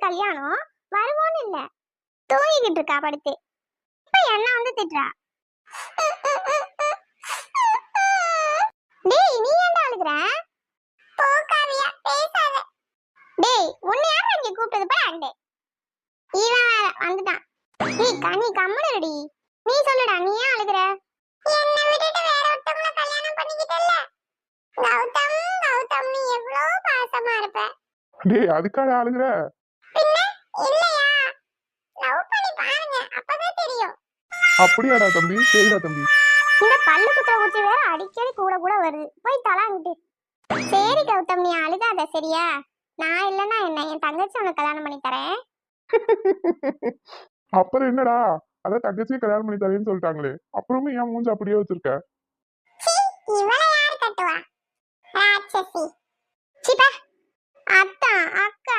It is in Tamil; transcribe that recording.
கல்யாணம் வருவோன்னு இல்ல, தூங்கிக்கிட்டு இருக்கா படுத்து. இப்ப என்ன வந்து திட்டுறா. டேய் நீ ஏன்டா அழுகுற? போ காவியா பேசாத. டேய் உன்னை யார் இங்க கூப்பிட்டது பா அண்டே. இவன் வேற வந்துட்டான். டேய் கனி கம்முனு இருடி. நீ சொல்லுடா நீ ஏன் அழுகுற? என்ன விட்டுட்டு வேற ஒருத்தவங்கள கல்யாணம் பண்ணிக்கிட்டல்ல. கௌதம் கௌதம் நீ எவ்வளவு பாசமா இருப்ப. டேய் அதுக்காக அழுகுற? பின்ன இல்லையா? லவ் பண்ணி பாருங்க அப்பதான் தெரியும். அப்படியாடா தம்பி? சரிடா தம்பி. இந்த பல்லு குத்துற ஊச்சி வேற அடிக்கடி கூட கூட வருது. போய் தலாங்கிட்டு. சரி கௌதம் நீ அழுகாத சரியா? நான் இல்லைன்னா என்ன, என் தங்கச்சி உனக்கு கல்யாணம் பண்ணி தரேன். அப்புறம் என்னடா, அதான் தங்கச்சியை கல்யாணம் பண்ணி தரேன்னு சொல்லிட்டாங்களே, அப்புறமே ஏன் மூஞ்சி அப்படியே வச்சிருக்க? இவளை யார் கட்டுவா? ராட்சசி. சிப்பா அத்தா அக்கா